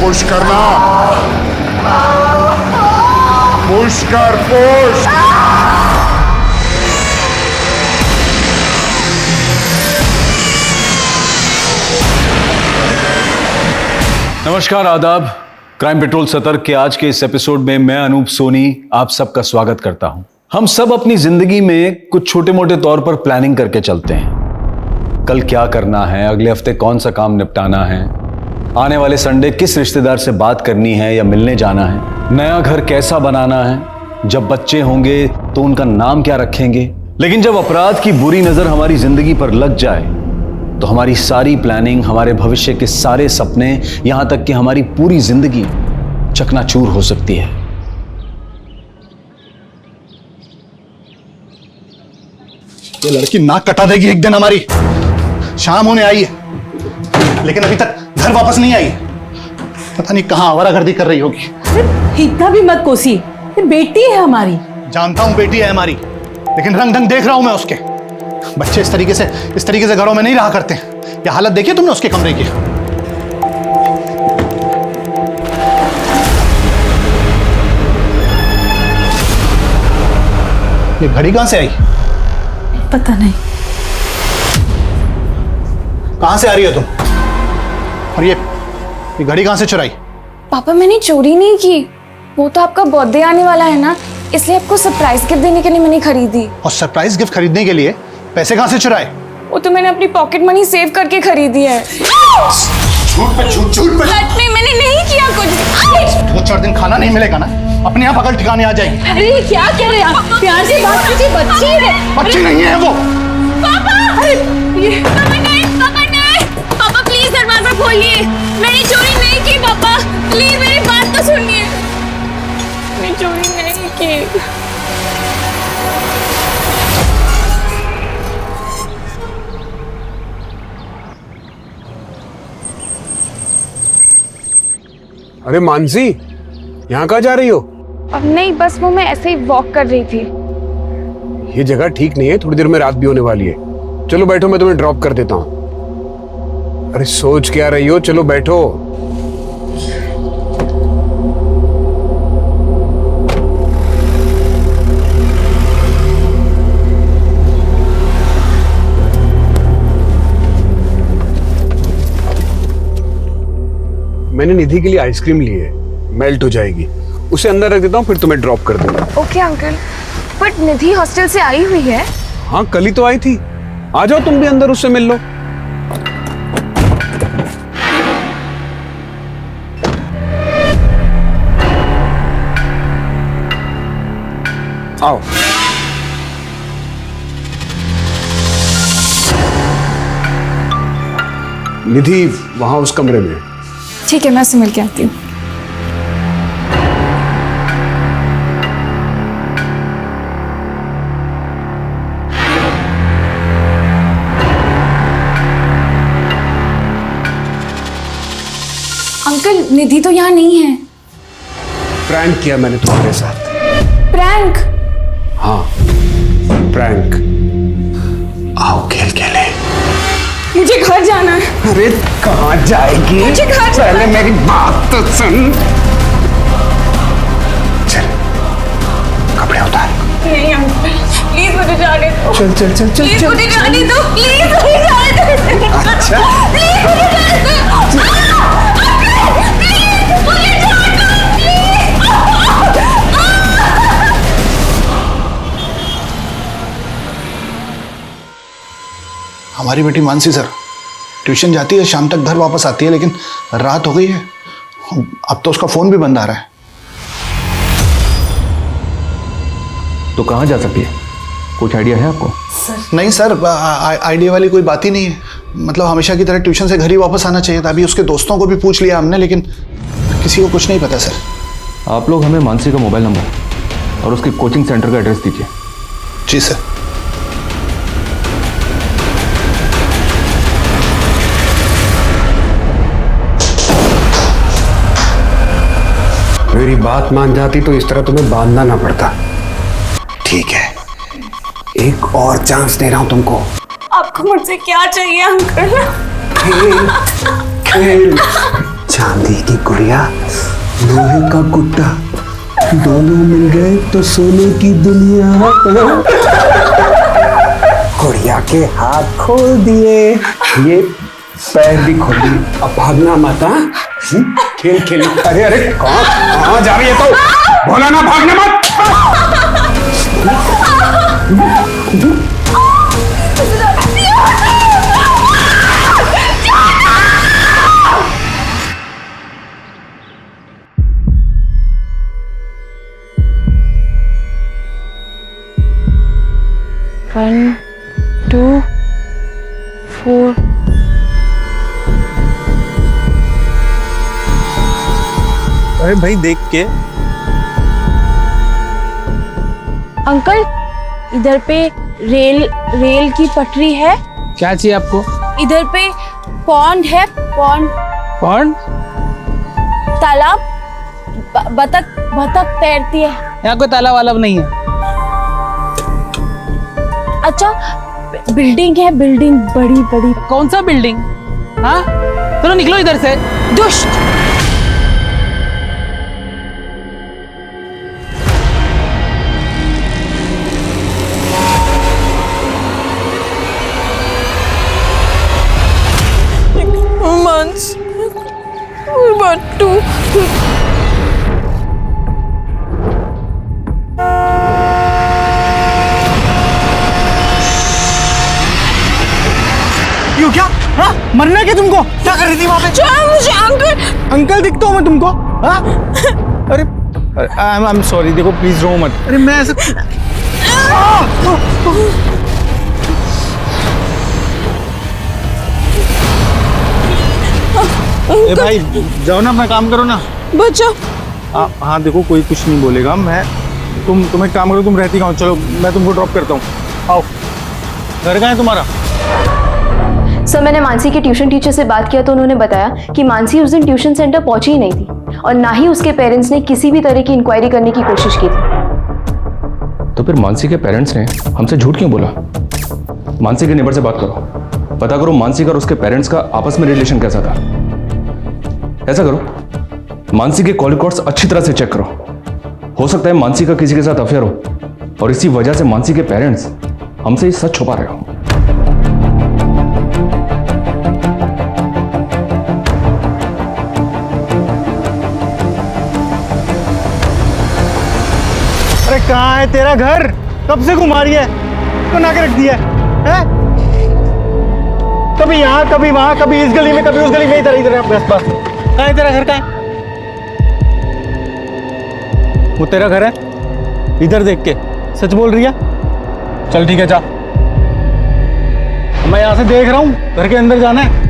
Push करना, push कर, push. नमस्कार, आदाब। क्राइम पेट्रोल सतर्क के आज के इस एपिसोड में मैं अनूप सोनी आप सबका स्वागत करता हूं। हम सब अपनी जिंदगी में कुछ छोटे मोटे तौर पर प्लानिंग करके चलते हैं। कल क्या करना है, अगले हफ्ते कौन सा काम निपटाना है, आने वाले संडे किस रिश्तेदार से बात करनी है या मिलने जाना है, नया घर कैसा बनाना है, जब बच्चे होंगे तो उनका नाम क्या रखेंगे। लेकिन जब अपराध की बुरी नजर हमारी जिंदगी पर लग जाए तो हमारी सारी प्लानिंग, हमारे भविष्य के सारे सपने, यहां तक कि हमारी पूरी जिंदगी चकनाचूर हो सकती है। ये लड़की नाक कटा देगी एक दिन हमारी। शाम होने आई है लेकिन अभी तक घर वापस नहीं आई। पता नहीं कहां आवारागर्दी कर रही होगी। इतना भी मत कोसी, बेटी है हमारी। जानता हूं बेटी है हमारी, लेकिन रंग ढंग देख रहा हूं मैं उसके। बच्चे इस तरीके से घरों में नहीं रहा करते। ये हालत देखी तुमने उसके कमरे की? ये घड़ी कहां से आई? पता नहीं। कहां से आ रही हो तुम? और ये घड़ी कहां से चुराई? पापा, मैंने चोरी नहीं की। वो तो आपका बर्थडे आने वाला है ना, इसलिए आपको सरप्राइज गिफ्ट देने के लिए मैंने खरीदी। और सरप्राइज गिफ्ट खरीदने के लिए पैसे कहां से चुराए? वो तो मैंने अपनी पॉकेट मनी सेव करके खरीदी है। झूठ पे झूठ, झूठ पे। सच में मैंने नहीं किया कुछ। 2-4 दिन खाना नहीं मिलेगा ना, अपने आप अकल ठिकाने आ जाएगी। अरे ये क्या कह रहे हैं आप? प्यार से बात कीजिए, बच्ची है। बच्ची नहीं है वो। पापा, ये पापा प्लीज दरवाजा खोलिए। मैंने चोरी नहीं की पापा, प्लीज मेरी बात तो सुनिए। मैंने चोरी नहीं की। अरे मानसी, यहाँ कहाँ जा रही हो? अब नहीं, बस वो मैं ऐसे ही वॉक कर रही थी। ये जगह ठीक नहीं है, थोड़ी देर में रात भी होने वाली है। चलो बैठो, मैं तुम्हें ड्रॉप कर देता हूँ। अरे सोच क्या रही हो, चलो बैठो। मैंने निधि के लिए आइसक्रीम ली है, मेल्ट हो जाएगी। उसे अंदर रख देता हूँ, फिर तुम्हें ड्रॉप कर दूंगा। Okay uncle, but Nidhi hostel से आई हुई है। हाँ, कल ही तो आई थी। आ जाओ तुम भी अंदर, उससे मिल लो। आओ। निधि वहां उस कमरे में। ठीक है, मैं उससे मिल के आती हूँ। अंकल, निधि तो यहाँ नहीं है। प्रैंक किया मैंने तुम्हारे साथ। प्रैंक? हाँ, प्रैंक। आओ खेल खेले। मुझे घर जाना है। अरे कहाँ जाएगी? मुझे घर जाना है। पहले मेरी बात तो सुन। चल, कपड़े उतार। नहीं अंकल, प्लीज मुझे जाने दो। चल चल चल चल प्लीज चल, मुझे जाने दो, प्लीज मुझे जाने दो। अच्छा। प्लीज मुझे जाने दो। अंकल, प्लीज मुझे जाने दो, प्लीज। हमारी बेटी मानसी सर ट्यूशन जाती है, शाम तक घर वापस आती है, लेकिन रात हो गई है। अब तो उसका फोन भी बंद आ रहा है। तो कहां जा सकती है, कुछ आइडिया है आपको? नहीं सर, आइडिया वाली कोई बात ही नहीं है। मतलब हमेशा की तरह ट्यूशन से घर ही वापस आना चाहिए था। अभी उसके दोस्तों को भी पूछ लिया हमने, लेकिन किसी को कुछ नहीं पता सर। आप लोग हमें मानसी का मोबाइल नंबर और उसके कोचिंग सेंटर का एड्रेस दीजिए। जी सर। मेरी बात मान जाती तो इस तरह तुम्हें बांधना ना पड़ता। ठीक है, एक और चांस दे रहा हूं तुमको। आपको मुझसे क्या चाहिए अंकल? खेल खेल। चांदी की गुड़िया, लोहे का गुड्डा, दोनों मिल गए तो सोने की दुनिया। गुड़िया के हाथ खोल दिए, ये पैर भी खोल दिए। अब भागना मत, हाँ? खेल खेल। अरे अरे कहाँ जा रही है तो? बोला ना भागना मत। One, two, four. अरे भाई देख के। अंकल, इधर पे रेल की पटरी है। क्या चाहिए आपको? इधर पे पॉन्ड है, पॉन्ड। कौन? तालाब, बतख तैरती है। यहाँ कोई तालाब वालाब नहीं है। अच्छा, बिल्डिंग है, बिल्डिंग बड़ी बड़ी। कौन सा बिल्डिंग? हाँ, चलो निकलो इधर से। दुष्ट। मंस, बट्टू। क्यों, क्या? हाँ, मरना क्या तुमको? क्या कर रही थी वहाँ पे? मुझे अंकल। अंकल दिखता हूँ मैं तुमको? हाँ? अरे आई एम सॉरी, देखो प्लीज रो मत। अरे मैं ऐसे ए भाई जाओ ना, अपना काम करो ना। बच्चा। हाँ देखो, कोई कुछ नहीं बोलेगा। मैं तुम एक काम करो, तुम रहती कहाँ हो? चलो मैं तुमको ड्रॉप करता हूँ। आओ। घर कहाँ है तुम्हारा? सर, मैंने मानसी के ट्यूशन टीचर से बात किया तो उन्होंने बताया कि मानसी उस दिन ट्यूशन सेंटर पहुंची ही नहीं थी और ना ही उसके पेरेंट्स ने किसी भी तरह की इंक्वायरी करने की कोशिश की थी। तो फिर मानसी के पेरेंट्स ने हमसे झूठ क्यों बोला? मानसी के नेबर से बात करो, पता करो मानसी का और उसके पेरेंट्स का आपस में रिलेशन कैसा था। ऐसा करो, मानसी के कॉल रिकॉर्ड्स अच्छी तरह से चेक करो। हो सकता है मानसी का किसी के साथ अफेयर हो और इसी वजह से मानसी के पेरेंट्स हमसे ये सच छुपा रहे हो। अरे कहाँ है तेरा घर? कब से घुमा रही है? बना के रख दिया है? कभी यहाँ, कभी वहां, कभी इस गली में, कभी उस गली में, इधर इधर बस। कहाँ है तेरा घर? कहाँ है? वो तेरा घर है? इधर देख के सच बोल रही है? चल ठीक है, जा। मैं यहाँ से देख रहा हूँ, घर के अंदर जाना है।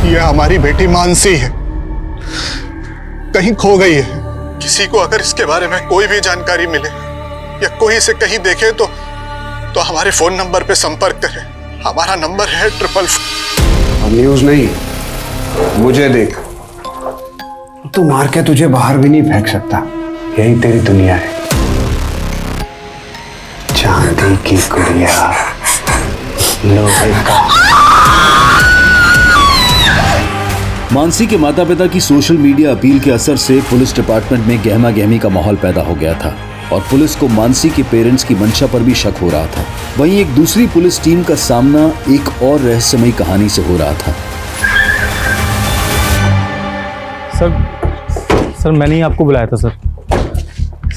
ये हमारी बेटी मानसी है, कहीं खो गई है। किसी को अगर इसके बारे में कोई भी जानकारी मिले या कोई इसे कहीं देखे तो हमारे फोन नंबर पे संपर्क करें। हमारा नंबर है 444। न्यूज नहीं, मुझे देख। तू मार के तुझे बाहर भी नहीं फेंक सकता, यही तेरी दुनिया है। चांदी की गुड़िया, लोहे का। मानसी के माता पिता की सोशल मीडिया अपील के असर से पुलिस डिपार्टमेंट में गहमा गहमी का माहौल पैदा हो गया था और पुलिस को मानसी के पेरेंट्स की मंशा पर भी शक हो रहा था। वहीं एक दूसरी पुलिस टीम का सामना एक और रहस्यमयी कहानी से हो रहा था। सर मैंने ही आपको बुलाया था सर।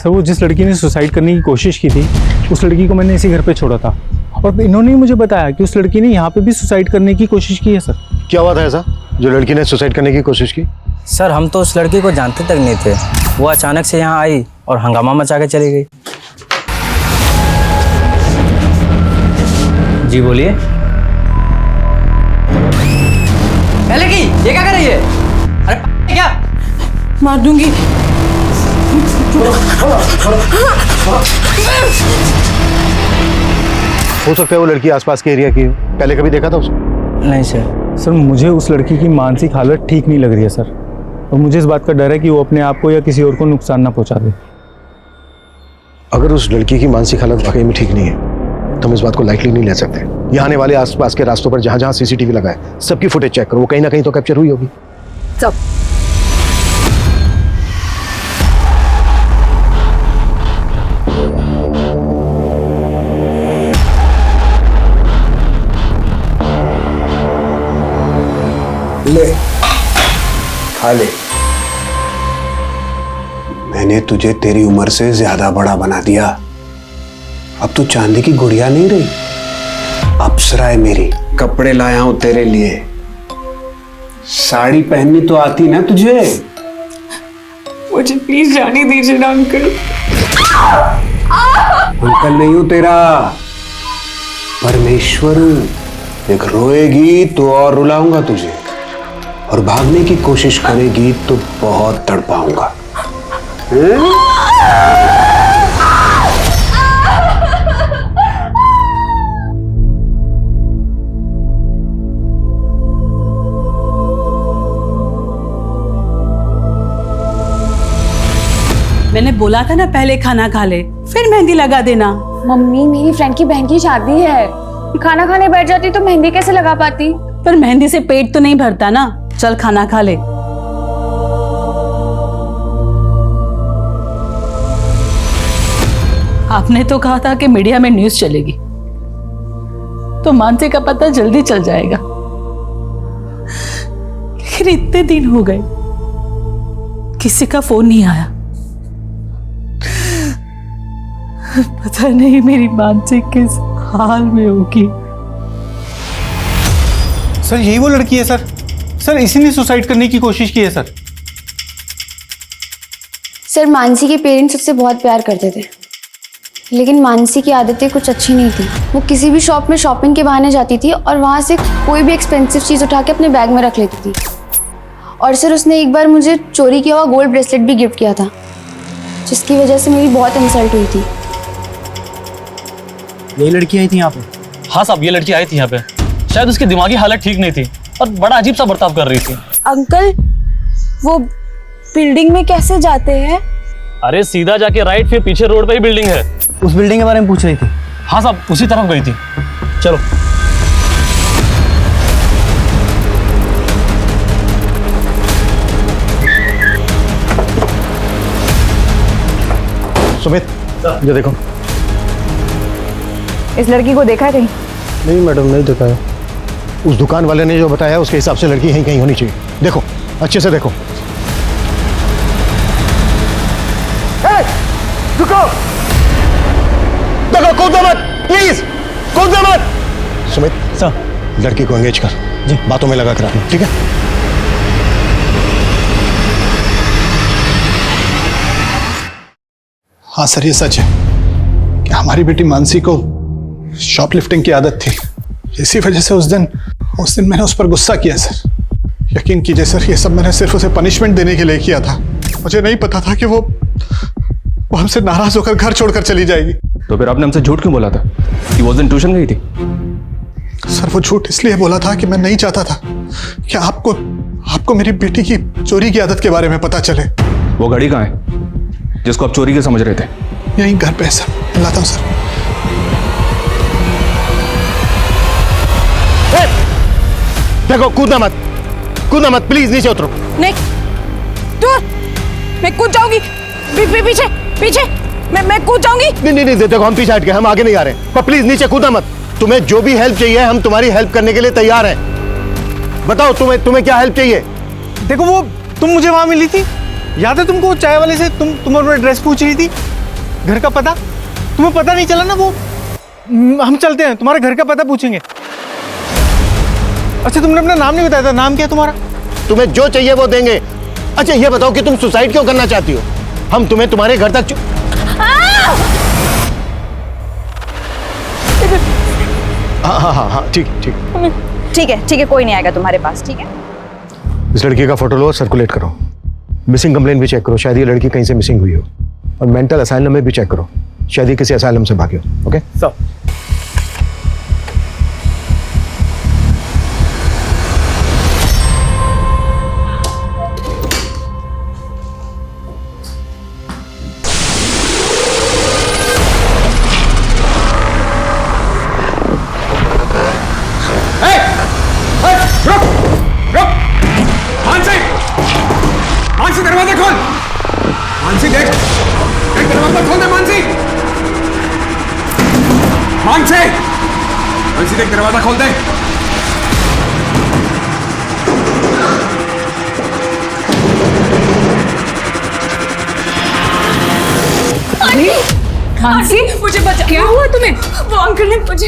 वो जिस लड़की ने सुसाइड करने की कोशिश की थी, उस लड़की को मैंने इसी घर पे छोड़ा था और इन्होंने ही मुझे बताया कि उस लड़की ने यहाँ पे भी सुसाइड करने की कोशिश की है सर। क्या हुआ था ऐसा जो लड़की ने सुसाइड करने की कोशिश की? सर, हम तो उस लड़की को जानते तक नहीं थे। वो अचानक से यहाँ आई और हंगामा मचा के चली गई। जी बोलिए। लड़की ये क्या कर रही है? अरे क्या? मार दूंगी। हो सकता है वो लड़की आसपास के एरिया की हो। पहले कभी देखा था उसे? नहीं सर। मुझे उस लड़की की मानसिक हालत ठीक नहीं लग रही है सर, और मुझे इस बात का डर है कि वो अपने आप को या किसी और को नुकसान ना पहुंचा दे। अगर उस लड़की की मानसिक हालत वाकई में ठीक नहीं है तो हम इस बात को लाइटली नहीं ले सकते। यहाँ आने वाले आसपास के रास्तों पर जहां जहां सीसीटीवी लगा है सबकी फुटेज चेक करो, वो कहीं ना कहीं तो कैप्चर हुई होगी। सब ले खा ले। मैंने तुझे तेरी उम्र से ज्यादा बड़ा बना दिया। अब तू चांदी की गुड़िया नहीं रही, अप्सरा है मेरी। कपड़े लाया हूं तेरे लिए। साड़ी पहननी तो आती ना तुझे? मुझे प्लीज जाने दीजिए ना अंकल। अंकल नहीं हूं तेरा, परमेश्वर हूं। एक रोएगी तो और रुलाऊंगा तुझे, और भागने की कोशिश करेगी तो बहुत तड़पाऊंगा। मैंने बोला था ना पहले खाना खा ले फिर मेहंदी लगा देना। मम्मी मेरी फ्रेंड की बहन की शादी है, खाना खाने बैठ जाती तो मेहंदी कैसे लगा पाती? पर मेहंदी से पेट तो नहीं भरता ना। चल खाना खा ले। आपने तो कहा था कि मीडिया में न्यूज चलेगी तो मानसी का पता जल्दी चल जाएगा, लेकिन इतने दिन हो गए किसी का फोन नहीं आया। पता नहीं मेरी मानसी किस हाल में होगी। सर यही वो लड़की है सर। सर इसी ने सुसाइड करने की कोशिश की है सर। सर मानसी के पेरेंट्स उससे बहुत प्यार करते थे, लेकिन मानसी की आदतें कुछ अच्छी नहीं थी। वो किसी भी शॉप में शॉपिंग के बहाने जाती थी और वहाँ से कोई भी एक्सपेंसिव चीज़ उठा के अपने बैग में रख लेती थी। और सर उसने एक बार मुझे चोरी किया हुआ गोल्ड ब्रेसलेट भी गिफ्ट किया था, जिसकी वजह से मेरी बहुत इंसल्ट हुई थी। यही लड़की आई थी यहाँ पे? हाँ साहब, ये लड़की आई थी यहाँ पे। शायद उसकी दिमागी हालत ठीक नहीं थी और बड़ा अजीब सा बर्ताव कर रही थी। अंकल वो बिल्डिंग में कैसे जाते हैं? अरे सीधा जाके राइट, फिर पीछे रोड पे ही बिल्डिंग है। उस बिल्डिंग के बारे में पूछ रही थी। हाँ साहब, उसी तरफ गई थी। चलो। सुमित ये देखो। इस लड़की को देखा कहीं? नहीं मैडम, नहीं देखा है। उस दुकान वाले ने जो बताया उसके हिसाब से लड़की यहीं कहीं होनी चाहिए। देखो अच्छे से देखो। रुको, देखो, कूदो मत प्लीज, कूदो मत। सुमित सर, लड़की को एंगेज कर जी, बातों में लगा कर रखना, ठीक है? हाँ सर, ये सच है कि हमारी बेटी मानसी को शॉपलिफ्टिंग की आदत थी। इसी वजह से उस दिन मैंने उस पर गुस्सा किया सर। यकीन कीजिए सर, ये सब मैंने सिर्फ उसे पनिशमेंट देने के लिए किया था। मुझे नहीं पता था कि वो हमसे नाराज होकर घर छोड़कर चली जाएगी। तो फिर आपने हमसे झूठ क्यों बोला था कि वो उस दिन ट्यूशन गई थी? सर वो झूठ इसलिए बोला था कि मैं नहीं चाहता था कि आपको मेरी बेटी की चोरी की आदत के बारे में पता चले। वो घड़ी कहाँ है जिसको आप चोरी के समझ रहे थे? यहीं घर पे सर, लाता हूँ सर। देखो, कूदना मत प्लीज, नीचे उतरो। नहीं, दूर, मैं कूद जाऊंगी। पीछे पीछे, मैं कूद जाऊंगी। नहीं, देखो हम पीछे हट गए, हम आगे नहीं आ रहे, पर प्लीज नीचे कूदना मत। तुम्हें जो भी हेल्प चाहिए हम तुम्हारी हेल्प करने के लिए तैयार हैं। बताओ तुम्हें क्या हेल्प चाहिए? देखो वो तुम मुझे वहां मिली थी, याद है तुमको? चाय वाले से तुम अपना एड्रेस पूछ रही थी, घर का पता। तुम्हें पता नहीं चला ना? वो हम चलते हैं, तुम्हारे घर का पता पूछेंगे। अच्छा तुमने अपना नाम नहीं बताया था, नाम क्या है तुम्हारा? तुम्हें जो चाहिए वो देंगे। अच्छा ये बताओ कि तुम सुसाइड क्यों करना चाहती हो? हम तुम्हें तुम्हारे घर तक हाँ, ठीक है, कोई नहीं आएगा तुम्हारे पास, ठीक है? इस लड़की का फोटो लो और सर्कुलेट करो। मिसिंग कंप्लेंट भी चेक करो, शायद ये लड़की कहीं से मिसिंग हुई हो। और मेंटल असाइलम में भी चेक करो, शायद ये किसी असाइलम से भागी हो। ओके सब दरवाजा खोल दे मानसी। मानसी, मानसी देख दरवाजा खोल दे। मानसी, मुझे बचा। क्या हुआ तुम्हें? वो अंकल ने मुझे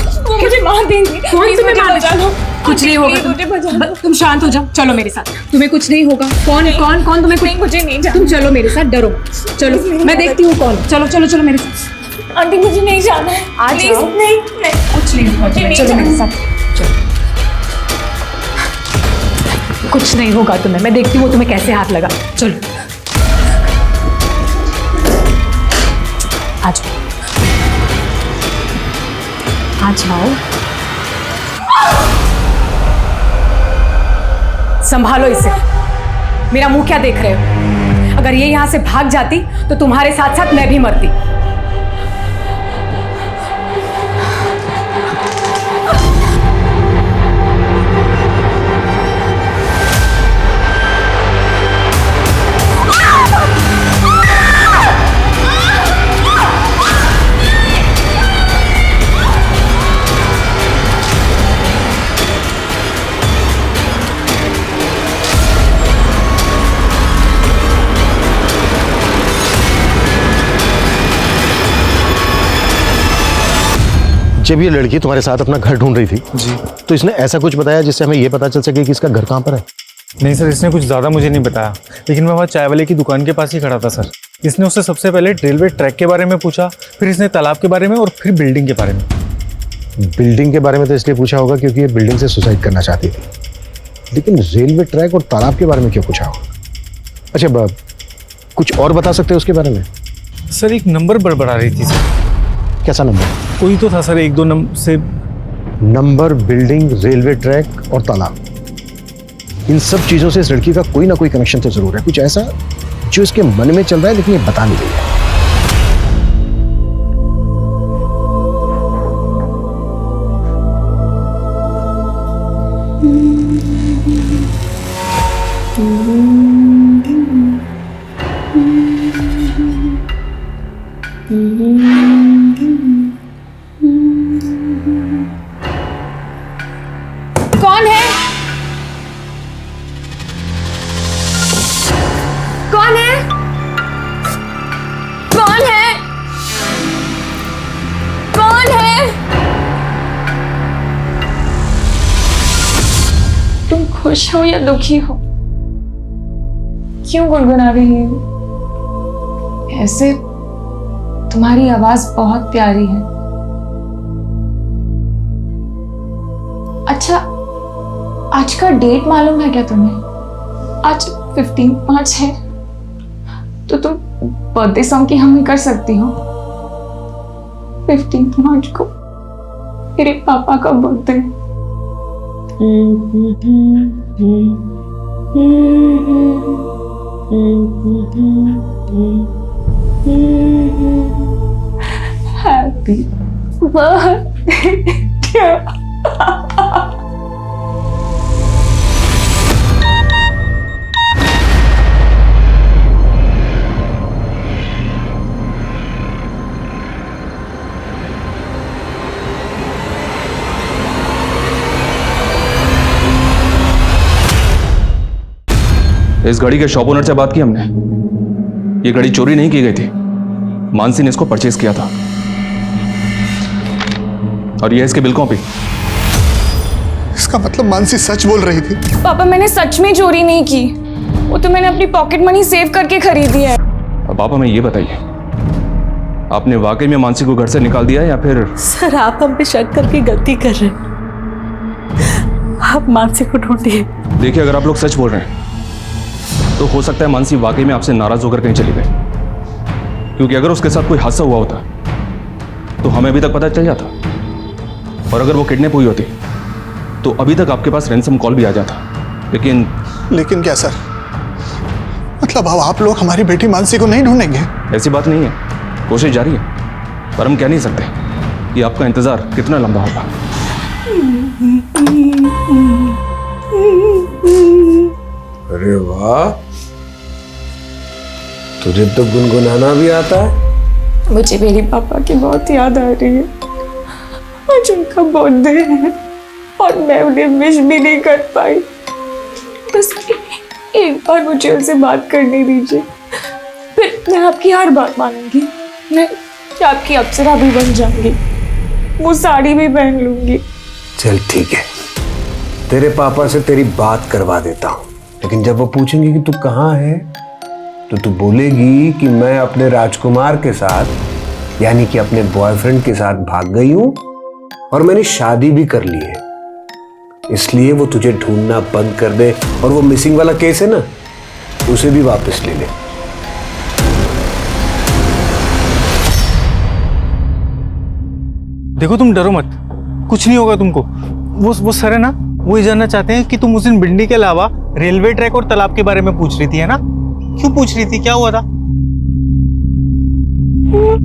मार देंगे। कौन तुम्हें मार देगा? कुछ नहीं होगा, तुम शांत हो जाओ, चलो मेरे साथ, तुम्हें कुछ नहीं होगा। कौन कौन कौन तुम्हें कुछ? मुझे नहीं जाना। तुम चलो मेरे साथ, डरो, चलो मैं देखती हूँ कौन। चलो चलो चलो मेरे साथ। आंटी मुझे नहीं जाना है, आज नहीं, कुछ नहीं होगा, चलो मेरे साथ, कुछ नहीं होगा तुम्हें, मैं देखती हूँ तुम्हें कैसे हाथ लगा। चलो आ जाओ, आ जाओ, संभालो इसे। मेरा मुंह क्या देख रहे हो? अगर ये यहां से भाग जाती तो तुम्हारे साथ साथ मैं भी मरती। जब ये लड़की तुम्हारे साथ अपना घर ढूंढ रही थी जी, तो इसने ऐसा कुछ बताया जिससे हमें ये पता चल सके कि इसका घर कहाँ पर है? नहीं सर, इसने कुछ ज़्यादा मुझे नहीं बताया, लेकिन मैं वहाँ चाय वाले की दुकान के पास ही खड़ा था सर। इसने उससे सबसे पहले रेलवे ट्रैक के बारे में पूछा, फिर इसने तालाब के बारे में और फिर बिल्डिंग के बारे में। बिल्डिंग के बारे में तो इसलिए पूछा होगा क्योंकि ये बिल्डिंग से सुसाइड करना चाहती थी, लेकिन रेलवे ट्रैक और तालाब के बारे में क्यों पूछा होगा? अच्छा, कुछ और बता सकते हो उसके बारे में? सर एक नंबर बड़बड़ा रही थी सर। कैसा नंबर? कोई तो था सर, 1-2 नंबर से। नंबर, बिल्डिंग, रेलवे ट्रैक और तालाब, इन सब चीजों से इस लड़की का कोई ना कोई कनेक्शन तो जरूर है, कुछ ऐसा जो इसके मन में चल रहा है लेकिन ये बता नहीं रही है। कौन है? कौन है? कौन है? कौन है? तुम खुश हो या दुखी हो? क्यों गुनगुना रही हो? ऐसे तुम्हारी आवाज बहुत प्यारी है। अच्छा, आज का डेट मालूम है क्या तुम्हें? आज 15 मार्च है, तो तुम बर्थडे सॉन्ग की हमें कर सकती हो। 15 मार्च को मेरे पापा का बर्थडे। Happy birthday. इस घड़ी के शॉप ओनर से बात की हमने। ये घड़ी चोरी नहीं की गई थी, मानसी ने इसको परचेज किया था। और ये इसकी बिल कॉपी। इसका मतलब मानसी सच बोल रही थी? पापा, मैंने सच में चोरी नहीं की, वो तो मैंने अपनी पॉकेट मनी सेव करके खरीदी है। अब पापा मैं ये बताइए, आपने वाकई में मानसी को घर से निकाल दिया या फिर? सर आप हम पे शक करके गलती कर रहे हैं, आप मानसी को ढूंढिए। देखिए, अगर आप लोग सच बोल रहे हैं तो हो सकता है मानसी वाकई में आपसे नाराज होकर कहीं चली गई, क्योंकि अगर उसके साथ कोई हादसा हुआ होता तो हमें अभी तक पता चल जाता, और अगर वो किडनैप हुई होती तो अभी तक आपके पास रैंसम कॉल भी आ जाता। लेकिन क्या सर, मतलब अब आप लोग हमारी बेटी मानसी को नहीं ढूंढेंगे? ऐसी बात नहीं है, कोशिश जारी है, पर हम कह नहीं सकते कि आपका इंतजार कितना लंबा होगा। अरे वाह, तुझे तो गुनगुनाना भी आता है। मुझे मेरे पापा की बहुत याद आ रही है। आज उनका बर्थडे है और मैं उन्हें विश भी नहीं कर पाई। बस एक बार मुझे उनसे बात करने दीजिए, फिर मैं आपकी हर बात मानूंगी। मैं आपकी अप्सरा भी बन जाऊंगी, वो साड़ी भी पहन लूंगी। चल ठीक है, तेरे पापा से तेरी बात करवा देता हूँ, लेकिन जब वो पूछेंगे कि तू कहाँ है तो तू बोलेगी कि मैं अपने राजकुमार के साथ यानी कि अपने बॉयफ्रेंड के साथ भाग गई हूं और मैंने शादी भी कर ली है, इसलिए वो तुझे ढूंढना बंद कर दे और वो मिसिंग वाला केस है ना उसे भी वापस ले ले। देखो तुम डरो मत, कुछ नहीं होगा तुमको। वो सर है ना, वो ये जानना चाहते हैं कि तुम उस दिन भिंडी के अलावा रेलवे ट्रैक और तालाब के बारे में पूछ रही थी, है ना? क्यों पूछ रही थी, क्या हुआ था?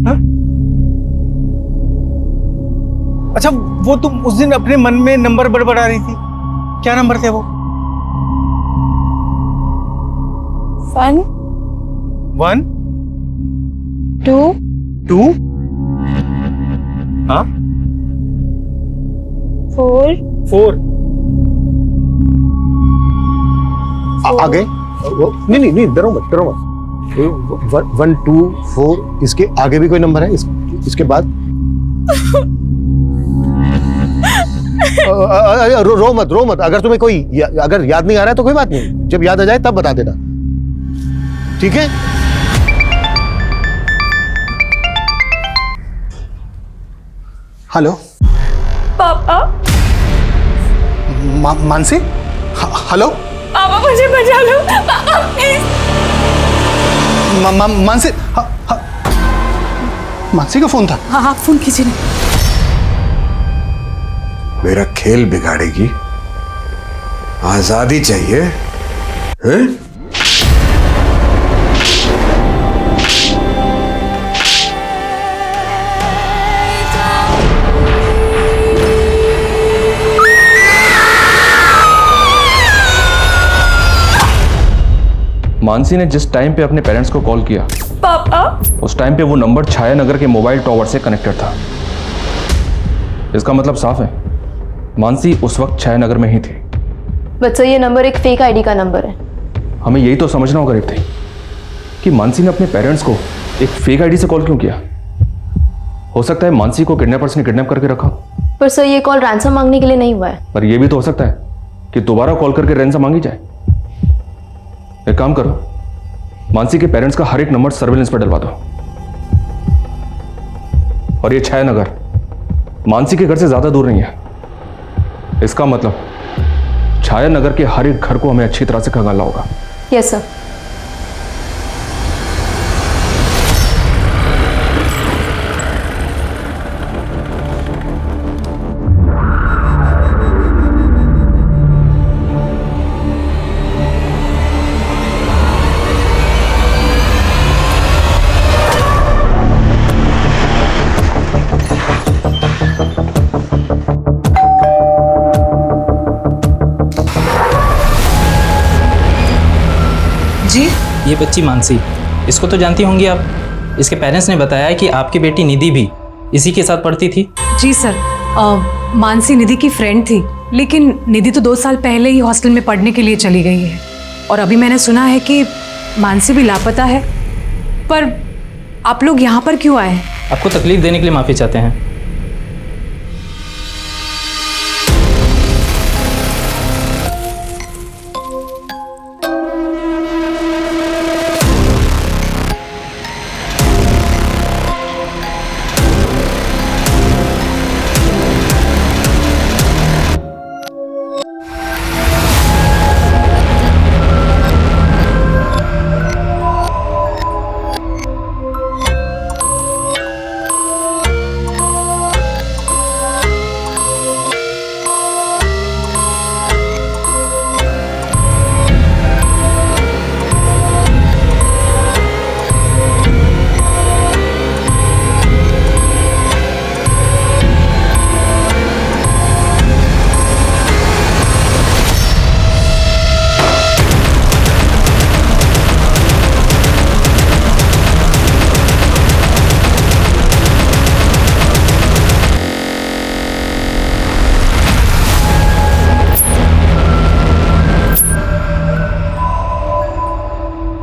हा? अच्छा, वो तुम उस दिन अपने मन में नंबर बड़बड़ा रही थी, क्या नंबर थे वो? 1 1 2 2 हाँ 4 आ गए? नहीं, डरो मत। 1 2 4 इसके आगे भी कोई नंबर है? इसके बाद रो मत। अगर तुम्हें कोई अगर याद नहीं आ रहा है तो कोई बात नहीं, जब याद आ जाए तब बता देना, ठीक है? हेलो पापा। मानसी, हेलो पापा मुझे बचा लो पापा प्लीज। मानसी, मानसी का फोन था? हाँ, फोन कीजिए ना। मेरा खेल बिगाड़ेगी, आजादी चाहिए हैं? मानसी ने जिस टाइम पे अपने पेरेंट्स को कॉल किया पापा, उस टाइम पे वो नंबर छाया नगर के मोबाइल टावर से कनेक्टेड था। इसका मतलब साफ है, मानसी उस वक्त छाया नगर में ही थी। बच्चा, ये नंबर एक फेक आईडी का नंबर है। हमें यही तो समझना होगा रिप्ते कि मानसी ने अपने पेरेंट्स को एक फेक आईडी से कॉल क्यों किया। हो सकता है मानसी को किडनैपर्स ने किडनैप करके रखा, पर सर ये कॉल रैंसम मांगने के लिए नहीं हुआ है। पर यह भी तो हो सकता है कि दोबारा कॉल करके रैंसम मांगी जाए। एक काम करो, मानसी के पेरेंट्स का हर एक नंबर सर्विलेंस पर डलवा दो। और ये छाया नगर मानसी के घर से ज्यादा दूर नहीं है, इसका मतलब छाया नगर के हर एक घर को हमें अच्छी तरह से खंगालना होगा। Yes sir. जी, ये बच्ची मानसी, इसको तो जानती होंगी आप। इसके पेरेंट्स ने बताया है कि आपकी बेटी निधि भी इसी के साथ पढ़ती थी। जी सर, मानसी निधि की फ्रेंड थी, लेकिन निधि तो 2 साल पहले ही हॉस्टल में पढ़ने के लिए चली गई है और अभी मैंने सुना है कि मानसी भी लापता है। पर आप लोग यहाँ पर क्यों आए? आपको तकलीफ देने के लिए माफ़ी चाहते हैं।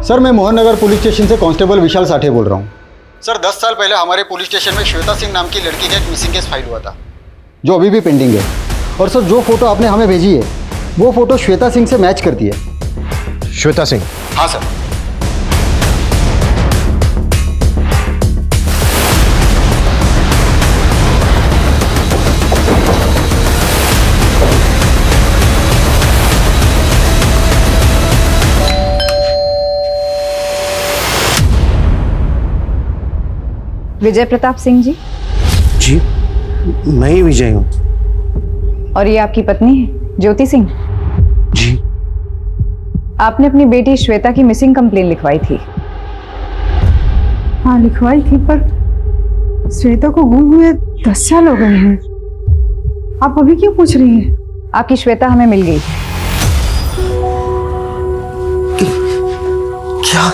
सर मैं मोहन नगर पुलिस स्टेशन से कांस्टेबल विशाल साठे बोल रहा हूँ। सर 10 साल पहले हमारे पुलिस स्टेशन में श्वेता सिंह नाम की लड़की का एक मिसिंग केस फाइल हुआ था, जो अभी भी पेंडिंग है। और सर जो फोटो आपने हमें भेजी है वो फोटो श्वेता सिंह से मैच करती है। श्वेता सिंह? हाँ सर। विजय प्रताप सिंह जी? जी मैं ही विजय हूँ। और ये आपकी पत्नी है ज्योति सिंह? जी। आपने अपनी बेटी श्वेता की मिसिंग कंप्लेन लिखवाई थी। हाँ लिखवाई थी, पर श्वेता को गुम हुए 10 साल हो गए हैं। आप अभी क्यों पूछ रही हैं? आपकी श्वेता हमें मिल गई। क्या?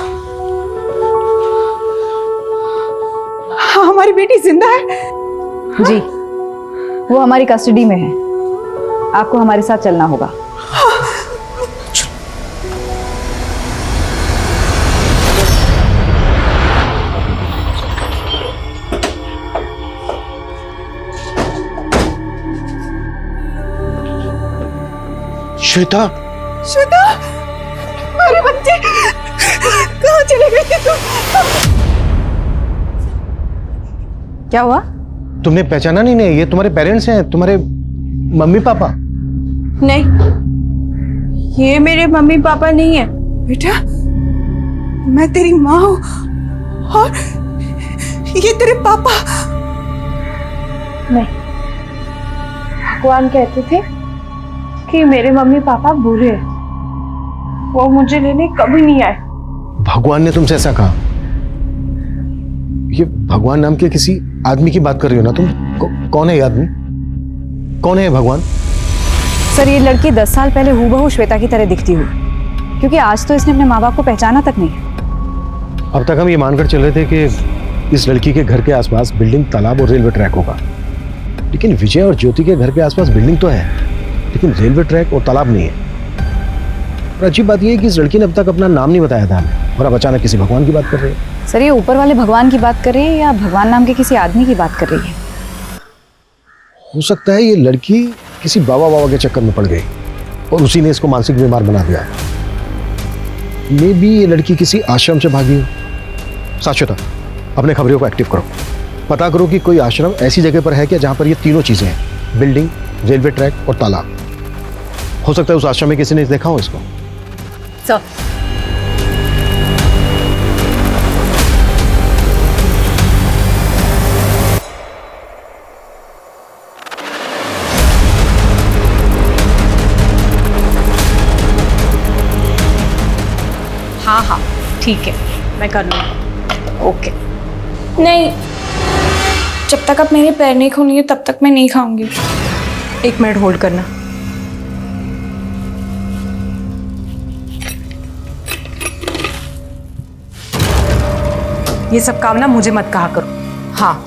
हमारी बेटी जिंदा है? जी, वो हमारी कस्टडी में है। आपको हमारे साथ चलना होगा। श्वेता? श्वेता, मेरे बच्चे कहाँ चले गए थे तुम? क्या हुआ? तुमने पहचाना नहीं? नहीं, ये तुम्हारे पेरेंट्स हैं, तुम्हारे मम्मी पापा? नहीं, ये मेरे मम्मी पापा नहीं है बेटा। मैं तेरी माँ हूँ और ये तेरे पापा। नहीं, भगवान कहते थे कि मेरे मम्मी पापा बुरे हैं, वो मुझे लेने कभी नहीं आए। भगवान ने तुमसे ऐसा कहा? ये भगवान नाम के किसी आदमी की बात कर रही हो ना तुम? कौन है ये आदमी? कौन है ये भगवान? सर ये लड़की 10 साल पहले हूबहू श्वेता की तरह दिखती हुई, क्योंकि आज तो इसने अपने माँ बाप को पहचाना तक नहीं। अब तक हम ये मानकर चल रहे थे कि इस लड़की के घर के आसपास बिल्डिंग, तालाब और रेलवे ट्रैक होगा, लेकिन विजय और ज्योति के घर के आसपास बिल्डिंग तो है, लेकिन रेलवे ट्रैक और तालाब नहीं है। और अच्छी बात यह है कि इस लड़की ने अब तक अपना नाम नहीं बताया था हमें, और अब अचानक किसी भगवान की बात कर रही है। सर ये ऊपर वाले भगवान की बात कर रही है या भगवान नाम के किसी आदमी की बात कर रही है? हो सकता है ये लड़की किसी बाबा के चक्कर में पड़ गई और उसी ने इसको मानसिक बीमार बना दिया। मे बी ये लड़की किसी आश्रम से भागी हो। साक्षता, अपने खबरियों को एक्टिव करो, पता करो कि कोई आश्रम ऐसी जगह पर है क्या जहां पर ये तीनों चीजें हैं, बिल्डिंग, रेलवे ट्रैक और तालाब। हो सकता है उस आश्रम में किसी ने देखा हो इसको। सर हाँ हाँ ठीक है, मैं कर लूँगी। ओके। नहीं, जब तक आप मेरे पैर नहीं खोलेंगे तब तक मैं नहीं खाऊंगी। 1 मिनट होल्ड करना। ये सब काम ना मुझे मत कहा करो। हाँ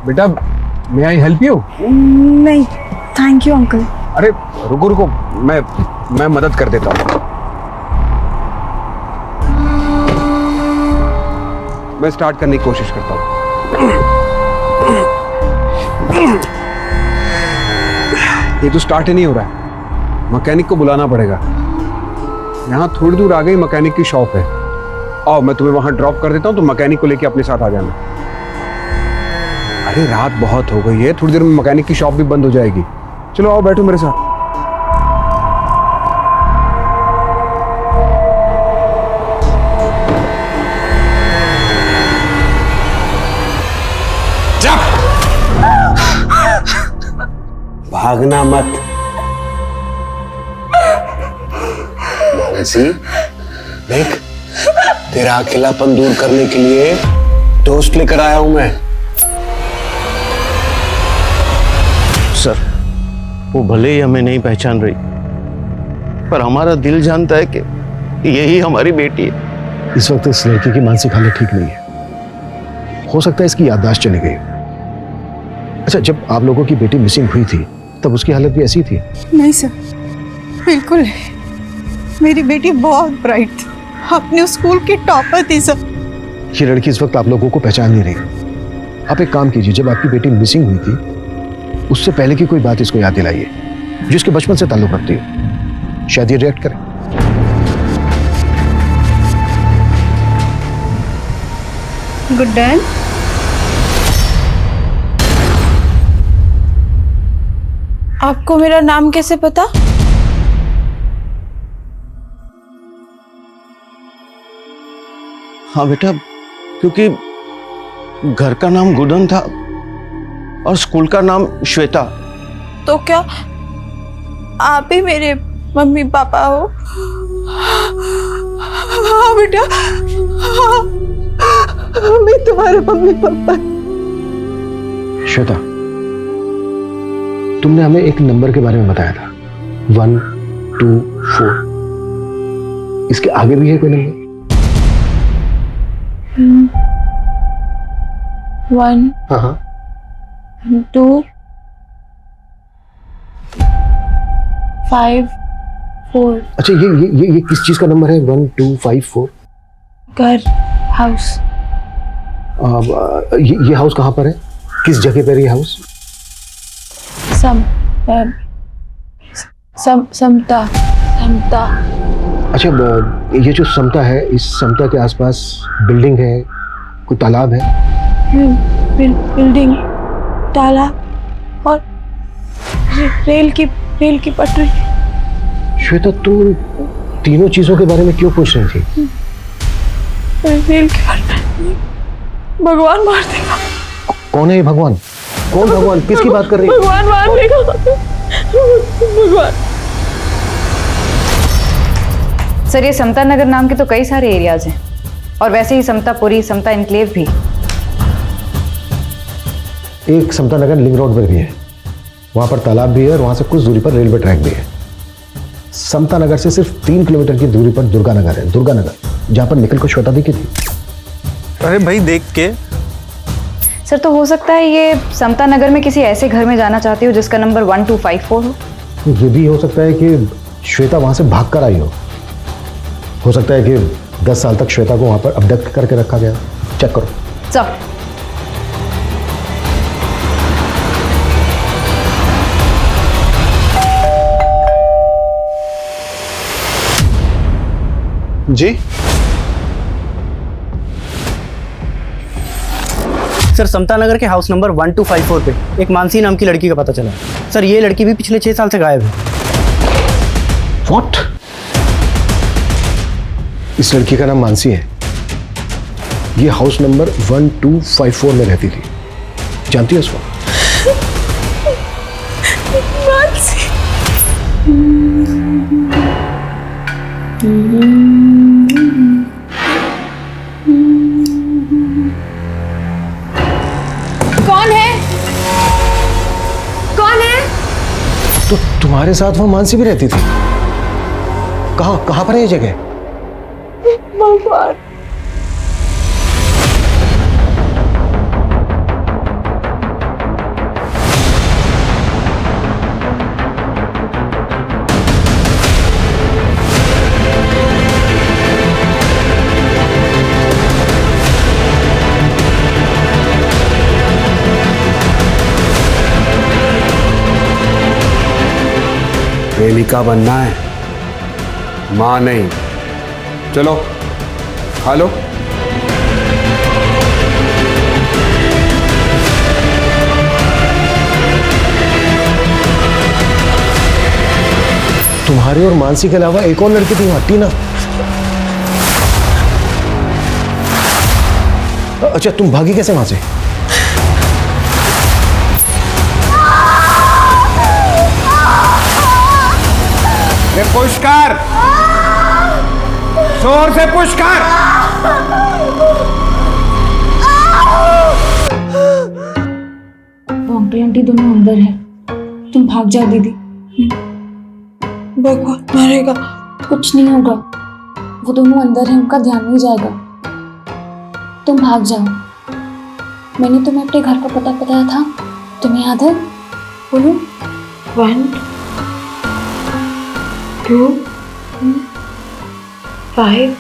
बेटा, मे आई हेल्प यू? नहीं थैंक यू अंकल। अरे रुको रुको, मैं मदद कर देता हूँ। मैं स्टार्ट करने की कोशिश करता हूँ। ये तो स्टार्ट ही नहीं हो रहा है, मैकेनिक को बुलाना पड़ेगा। यहाँ थोड़ी दूर आ गई मैकेनिक की शॉप है। आओ मैं तुम्हें वहां ड्रॉप कर देता हूँ, तो मैकेनिक को लेके अपने साथ आ जाना। अरे रात बहुत हो गई है, थोड़ी देर में मैकेनिक की शॉप भी बंद हो जाएगी। चलो आओ बैठो मेरे साथ। भागना मत। मानसी, देख, तेरा अकेलापन दूर करने के लिए टोस्ट लेकर आया हूं मैं। सर, वो भले ही हमें नहीं पहचान रही, पर हमारा दिल जानता है कि यही हमारी बेटी है। इस वक्त इस लड़की की मानसिक हालत ठीक नहीं है, हो सकता है इसकी याददाश्त चली गई। अच्छा, जब आप लोगों की बेटी मिसिंग हुई थी तब उसकी हालत भी ऐसी थी? नहीं सर, बिल्कुल नहीं। मेरी बेटी बहुत ब्राइट थी, अपने स्कूल की टॉपर थी सर। ये लड़की इस वक्त आप लोगों को पहचान नहीं रही। आप एक काम कीजिए, जब आपकी बेटी मिसिंग हुई थी उससे पहले की कोई बात इसको याद दिलाइए जो इसके बचपन से ताल्लुक रखती है, शायद ये रिएक्ट करे। Good dad. आपको मेरा नाम कैसे पता? हाँ बेटा, क्योंकि घर का नाम गुडन था और स्कूल का नाम श्वेता। तो क्या आप ही मेरे मम्मी पापा हो? हाँ बेटा, हाँ, मैं तुम्हारे मम्मी पापा। श्वेता, तुमने हमें एक नंबर के बारे में बताया था, 1 2 4। इसके आगे भी है कोई नंबर? 1 हाँ हाँ 2 5 4। अच्छा, ये किस चीज का नंबर है? 1 2 5 4? घर, हाउस। ये हाउस कहाँ पर है? किस जगह पर ये हाउस? समता। अच्छा, ये जो समता है, इस समता के आसपास बिल्डिंग है, कोई तालाब है? बिल्डिंग, तालाब और रेल की पटरी। श्वेता, तुम तीनों चीजों के बारे में क्यों पूछ रही थी? रेल की पटरी, भगवान मार देगा। कौन है ये भगवान? कौन भगवान? किसकी बात कर रही है? भगवान मार देगा, भगवान। सर, ये समता नगर नाम के तो कई सारे एरियाज हैं, और वैसे ही समतापुरी, समता एनक्लेव भी। एक समता नगर लिंक रोड पर भी है, वहां पर तालाब भी है और वहां से कुछ दूरी पर रेलवे ट्रैक भी है। समता नगर से सिर्फ 3 किलोमीटर की दूरी पर दुर्गा नगर है, दुर्गा नगर, जहां पर निखिल को श्वेता दिखी थी। अरे भाई, देख के। सर, तो हो सकता है ये समता नगर में किसी ऐसे घर में जाना चाहती हो जिसका नंबर 1254 हो। ये भी हो सकता है कि श्वेता वहां से भाग कर आई हो सकता है कि 10 साल तक श्वेता को वहां पर अबडक्ट करके रखा गया। चेक करो। सर, जी सर, समता नगर के हाउस नंबर 1254 पे एक मानसी नाम की लड़की का पता चला। सर, ये लड़की भी पिछले 6 साल से गायब है। What? इस लड़की का नाम मानसी है। ये हाउस नंबर 1254 में रहती थी। जानती है उसको? मानसी। कौन है? तो तुम्हारे साथ वो मानसी भी रहती थी? कहाँ पर है ये जगह? भगवान। प्रेमिका बनना है, मां नहीं। चलो खा लो। तुम्हारी और मानसी के अलावा एक और लड़की थी वहां, टीना। अच्छा, तुम भागी कैसे वहां से? ये पुश कर, जोर से पुश कर। अंकल आंटी दोनों अंदर है, तुम भाग जाओ दीदी। भगवान मारेगा। कुछ नहीं होगा, वो दोनों अंदर है, उनका ध्यान नहीं जाएगा। तुम भाग जाओ। मैंने तुम्हें अपने घर का पता बताया था, तुम्हें याद है? बोलो। 1 2 5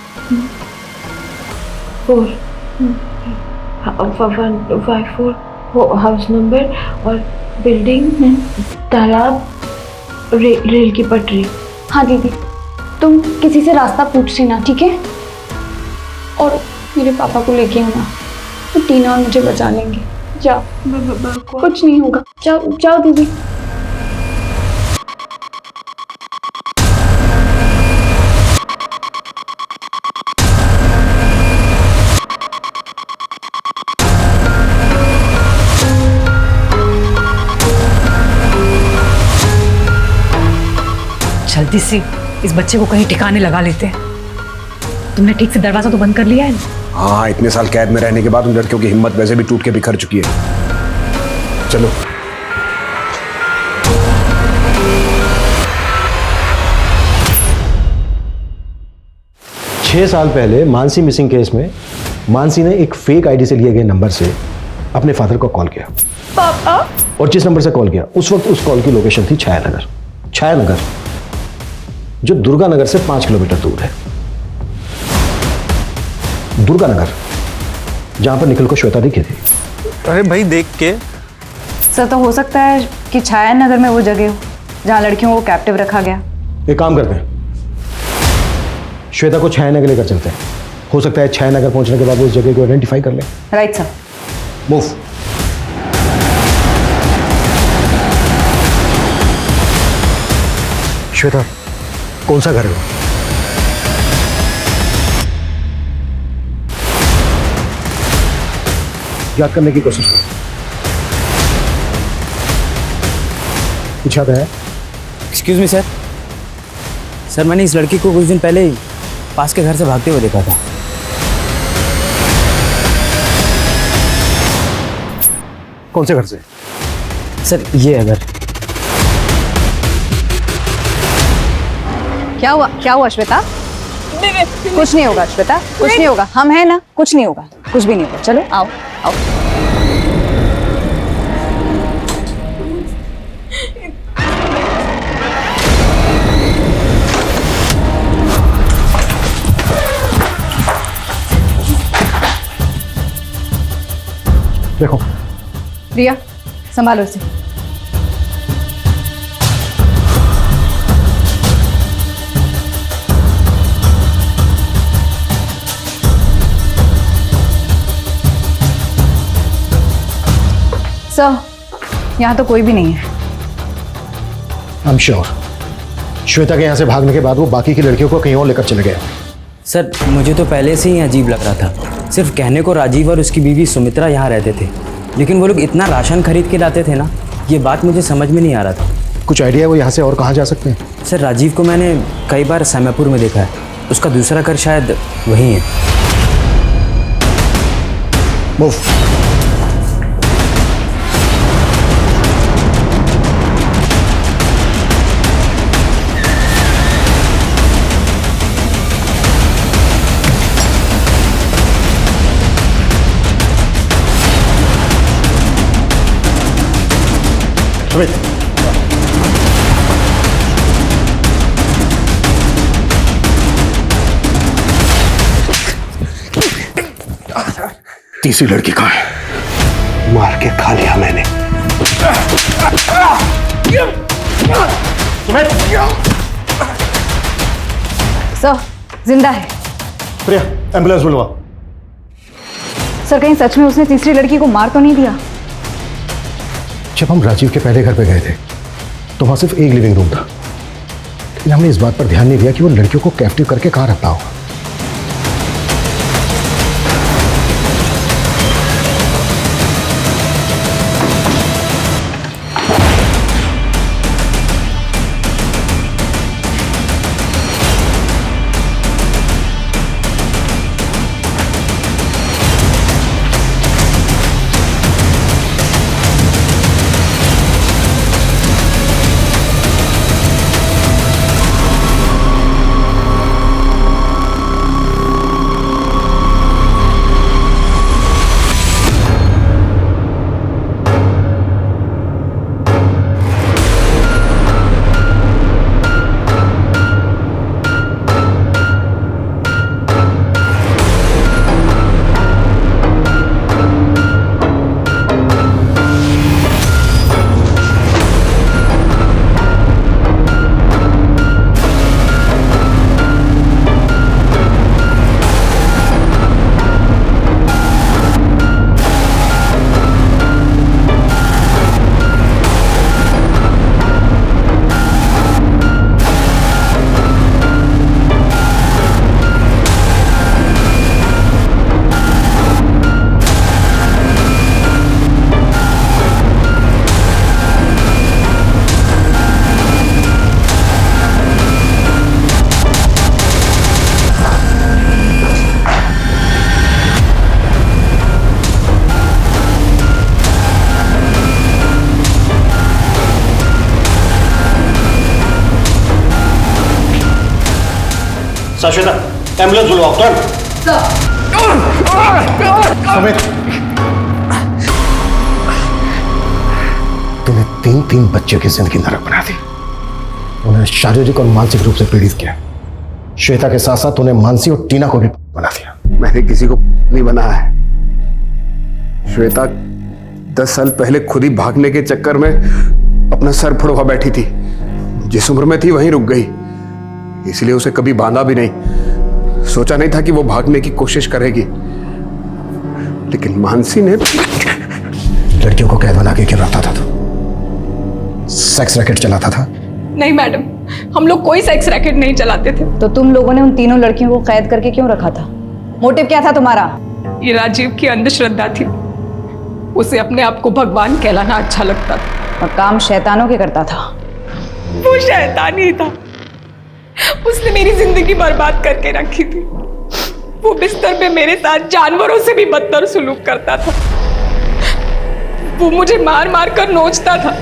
4 154 वो हाउस नंबर और बिल्डिंग, तालाब, रेल की पटरी। हाँ दीदी, तुम किसी से रास्ता पूछ लेना, ठीक है? और मेरे पापा को लेके आना, तो टीना और मुझे बचा लेंगे। जाओ, कुछ नहीं होगा, जाओ जाओ दीदी। जल्दी से इस बच्चे को कहीं ठिकाने लगा लेते हैं। तुमने ठीक से दरवाजा तो बंद कर लिया है ना? हाँ, इतने साल कैद में रहने के बाद उन लड़कियों की हिम्मत वैसे भी टूट के बिखर चुकी है। चलो। छह साल पहले मानसी मिसिंग केस में मानसी ने एक फेक आईडी से लिए गए नंबर से अपने फादर को कॉल किया। पापा? और जिस नंबर से कॉल किया उस वक्त उस कॉल की लोकेशन थी छायानगर। छायानगर जो दुर्गानगर से 5 किलोमीटर दूर है। दुर्गानगर, जहां पर निखिल को श्वेता दिखी थी। अरे भाई देख के। सर तो हो सकता है कि छाया नगर में वो जगह हो जहां लड़कियों को कैप्टिव रखा गया। एक काम करते हैं, श्वेता को छायानगर लेकर चलते हैं। हो सकता है छायानगर पहुंचने के बाद वो उस जगह को आइडेंटिफाई कर ले। Right sir. मूव। श्वेता, कौन सा घर है वो? याद करने की कोशिश करो। कुछ याद है? Excuse me sir. सर मैंने इस लड़की को कुछ दिन पहले ही पास के घर से भागते हुए देखा था। कौन से घर से? सर ये है घर। क्या हुआ? क्या हुआ श्वेता? कुछ नहीं होगा श्वेता, कुछ नहीं होगा। हम हैं ना, कुछ नहीं होगा, कुछ भी नहीं होगा। चलो आओ आओ। देखो रिया, संभालो इसे। सर, यहाँ तो कोई भी नहीं है। आई एम श्योर श्वेता के यहाँ से भागने के बाद वो बाकी की लड़कियों को कहीं और लेकर चले गए। सर मुझे तो पहले से ही अजीब लग रहा था। सिर्फ कहने को राजीव और उसकी बीवी सुमित्रा यहाँ रहते थे, लेकिन वो लोग इतना राशन खरीद के लाते थे ना, ये बात मुझे समझ में नहीं आ रहा था। कुछ आइडिया है वो यहाँ से और कहाँ जा सकते हैं? सर राजीव को मैंने कई बार सैमापुर में देखा है, उसका दूसरा घर शायद वहीं है। मूव। तीसरी लड़की कहाँ है? मार के खा लिया मैंने। सर जिंदा है। प्रिया, एम्बुलेंस बुलवा। सर कहीं सच में उसने तीसरी लड़की को मार तो नहीं दिया? जब हम राजीव के पहले घर पे गए थे तो वहां सिर्फ एक लिविंग रूम था, लेकिन हमने इस बात पर ध्यान नहीं दिया कि वो लड़कियों को कैप्टिव करके कहाँ रखता होगा। श्वेता एम्बुलेंस बुलवाओ तुरंत। सुमित, तूने 3 बच्चों की जिंदगी नरक बना दी। उन्हें शारीरिक और मानसिक रूप से पीड़ित किया। श्वेता के साथ साथ उन्हें मानसी और टीना को भी बना दिया। मैंने किसी को नहीं बनाया है। श्वेता 10 साल पहले खुद ही भागने के चक्कर में अपना सर फुड़वा बैठी थी। जिस उम्र में थी वहीं रुक गई, इसलिए उसे कभी बांधा भी नहीं। सोचा नहीं था कि वो भागने की कोशिश करेगी, लेकिन मानसी ने लड़कियों को कैद बना के क्यों रखता था? सेक्स रैकेट चलाता था? नहीं मैडम, हम लोग कोई सेक्स रैकेट नहीं चलाते थे। तो तुम लोगों ने उन तीनों लड़कियों को कैद करके क्यों रखा था? मोटिव क्या था तुम्हारा? ये राजीव की अंधश्रद्धा थी। उसे अपने आप को भगवान कहलाना अच्छा लगता था। और काम शैतानों के करता था। वो शैतान ही था। उसने मेरी जिंदगी बर्बाद करके रखी थी। वो बिस्तर पे मेरे साथ जानवरों से भी बदतर सुलूक करता था। वो मुझे मार मार कर नोचता था।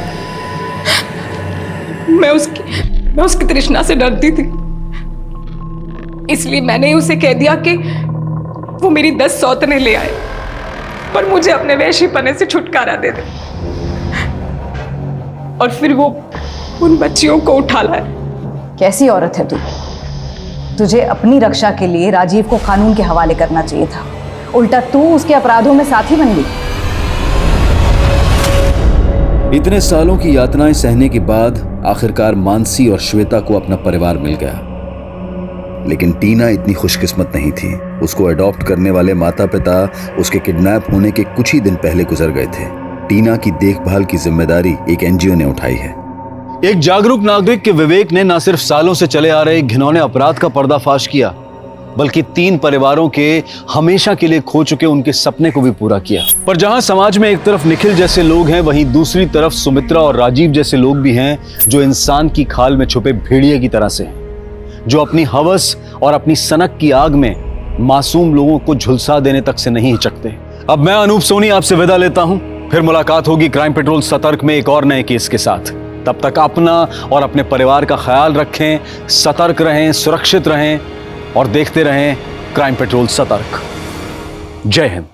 मैं उसकी तृष्णा से डरती थी, इसलिए मैंने उसे कह दिया कि वो मेरी 10 सौतने ले आए, पर मुझे अपने वैश्यपने से छुटकारा दे दे। और फिर वो उन बच्चियों को उठा लाए। कैसी औरत है तू? तुझे अपनी रक्षा के लिए राजीव को कानून के हवाले करना चाहिए था। उल्टा तू उसके अपराधों में साथी बन गई। इतने सालों की यातनाएं सहने के बाद आखिरकार मानसी और श्वेता को अपना परिवार मिल गया। लेकिन टीना इतनी खुशकिस्मत नहीं थी। उसको अडॉप्ट करने वाले माता पिता उसके किडनैप होने के कुछ ही दिन पहले गुजर गए थे। टीना की देखभाल की जिम्मेदारी एक एनजीओ ने उठाई है। एक जागरूक नागरिक के विवेक ने न सिर्फ सालों से चले आ रहे घिनौने अपराध का पर्दाफाश किया, बल्कि 3 परिवारों के हमेशा के लिए खो चुके उनके सपने को भी पूरा किया। पर जहां समाज में एक तरफ निखिल जैसे लोग हैं, वहीं दूसरी तरफ सुमित्रा और राजीव जैसे लोग भी हैं जो इंसान की खाल में छुपे भेड़िए की तरह से हैं, जो अपनी हवस और अपनी सनक की आग में मासूम लोगों को झुलसा देने तक से नहीं हिचकते। अब मैं अनूप सोनी आपसे विदा लेता हूं। फिर मुलाकात होगी क्राइम पेट्रोल सतर्क में एक और नए केस के साथ। तब तक अपना और अपने परिवार का ख्याल रखें, सतर्क रहें, सुरक्षित रहें और देखते रहें क्राइम पेट्रोल सतर्क। जय हिंद।